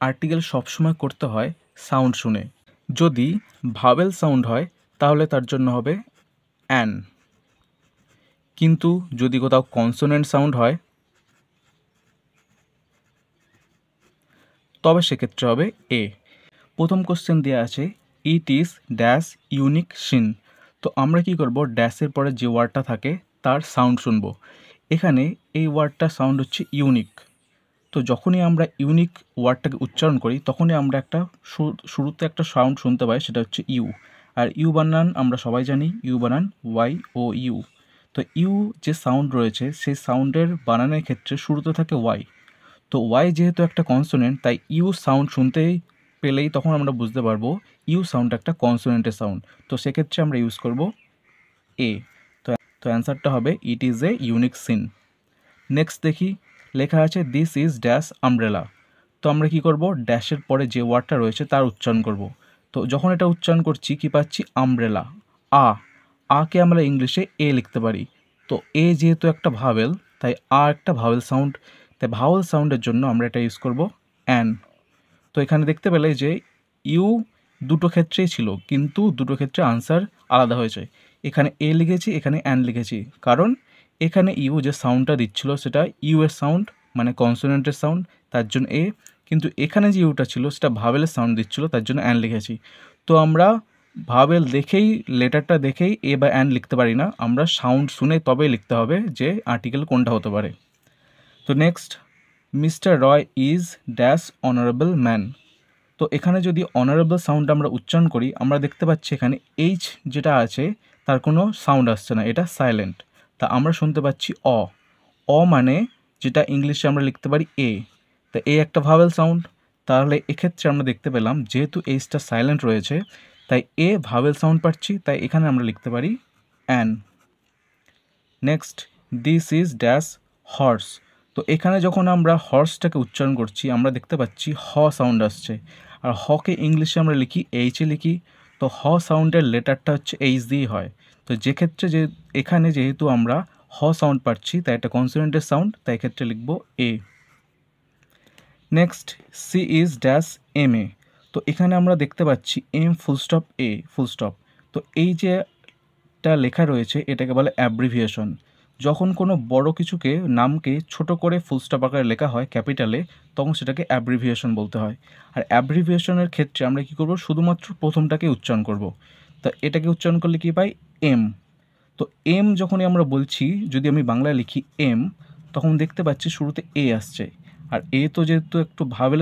Article সবসময় করতে হয় সাউন্ড শুনে। যদি ভাওয়েল সাউন্ড হয় তাহলে তার জন্য হবে অ্যান, কিন্তু যদি কোথাও কনসোনেন্ট সাউন্ড হয় তবে সেক্ষেত্রে হবে এ। প্রথম কোশ্চেন দেওয়া আছে it is dash unique scene. তো আমরা কি করব, ড্যাশের পরে যে ওয়ার্ডটা থাকে তার সাউন্ড শুনবো। এখানে এই ওয়ার্ডটার সাউন্ড হচ্ছে ইউনিক। তো যখনই আমরা ইউনিক ওয়ার্ডটাকে উচ্চারণ করি তখনই আমরা একটা শুরুতে একটা সাউন্ড শুনতে পাই, সেটা হচ্ছে ইউ। আর ইউ বানান আমরা সবাই জানি, ইউ বানান ওয়াই ও ইউ। তো ইউ যে সাউন্ড রয়েছে সেই সাউন্ডের বানানের ক্ষেত্রে শুরুতে থাকে ওয়াই। তো ওয়াই যেহেতু একটা কনসোনেন্ট, তাই ইউ সাউন্ড শুনতেই পেলেই তখন আমরা বুঝতে পারবো ইউ সাউন্ড একটা কনসোনেন্টের সাউন্ড। তো সেক্ষেত্রে আমরা ইউজ করব এ। তো অ্যান্সারটা হবে it is a unique scene. Next দেখি, লেখা আছে দিস ইজ ড্যাশ আমব্রেলা। তো আমরা কি করব, ড্যাশের পরে যে ওয়ার্ডটা রয়েছে তার উচ্চারণ করব। তো যখন এটা উচ্চারণ করছি কি পাচ্ছি, আমব্রেলা। আকে আমরা ইংলিশে এ লিখতে পারি। তো এ যেহেতু একটা ভাওয়েল, তাই একটা ভাওয়েল সাউন্ড, তাই ভাওয়েল সাউন্ডের জন্য আমরা এটা ইউজ করব অ্যান। তো এখানে দেখতে পেলে যে ইউ দুটো ক্ষেত্রেই ছিল, কিন্তু দুটো ক্ষেত্রে আনসার আলাদা হয়েছে। এখানে এ লিখেছি, এখানে অ্যান লিখেছি, কারণ এখানে ইউ যে সাউন্ডটা দিচ্ছিল সেটা ইউ এর সাউন্ড, মানে কনসোনেন্টের সাউন্ড, তার জন্য এ। কিন্তু এখানে যে ইউটা ছিল সেটা ভাওয়েলের সাউন্ড দিচ্ছিল, তার জন্য অ্যান লিখেছি। তো আমরা ভাওয়েল দেখেই, লেটারটা দেখেই এ বা অ্যান লিখতে পারি না, আমরা সাউন্ড শুনে তবেই লিখতে হবে যে আর্টিকেল কোনটা হতে পারে। তো next, mister Roy is dash honourable man. তো এখানে যদি অনারেবল সাউন্ড আমরা উচ্চারণ করি, আমরা দেখতে পাচ্ছি এখানে এইচ যেটা আছে তার কোনো সাউন্ড আসছে না, এটা সাইলেন্ট। তা আমরা শুনতে পাচ্ছি অ মানে যেটা ইংলিশে আমরা লিখতে পারি এ। তা এ একটা ভাওয়েল সাউন্ড, তাহলে এক্ষেত্রে আমরা দেখতে পেলাম যেহেতু এইচটা সাইলেন্ট রয়েছে তাই এ ভাওয়েল সাউন্ড পাচ্ছি, তাই এখানে আমরা লিখতে পারি an. Next, this is dash horse. তো এখানে যখন আমরা হর্সটাকে উচ্চারণ করছি আমরা দেখতে পাচ্ছি হ সাউন্ড আসছে, আর হকে ইংলিশে আমরা লিখি এইচে লিখি। তো হ সাউন্ডের লেটারটা হচ্ছে এইচ দিয়েই হয়। তো যেক্ষেত্রে যে এখানে যেহেতু আমরা হ সাউন্ড পাচ্ছি তাই এটা কনসোনেন্টের সাউন্ড, তাই এক্ষেত্রে লিখব A. Next, C is dash M A. তো এখানে আমরা দেখতে পাচ্ছি M full stop A full stop. তো এই যেটা লেখা রয়েছে এটাকে বলে অ্যাব্রিভিয়েশন। যখন কোনো বড় কিছুকে, নামকে ছোট করে ফুল স্টপ আকারে লেখা হয় ক্যাপিটালে, তখন সেটাকে অ্যাব্রিভিয়েশন বলতে হয়। আর অ্যাব্রিভিয়েশনের ক্ষেত্রে আমরা কী করব, শুধুমাত্র প্রথমটাকে উচ্চারণ করব। তা এটাকে উচ্চারণ করলে কী পাই, এম। তো এম যখনই আমরা বলছি, যদি আমি বাংলায় লিখি এম, তখন দেখতে পাচ্ছি শুরুতে এ আসছে। আর এ তো যেহেতু একটু ভাওয়েল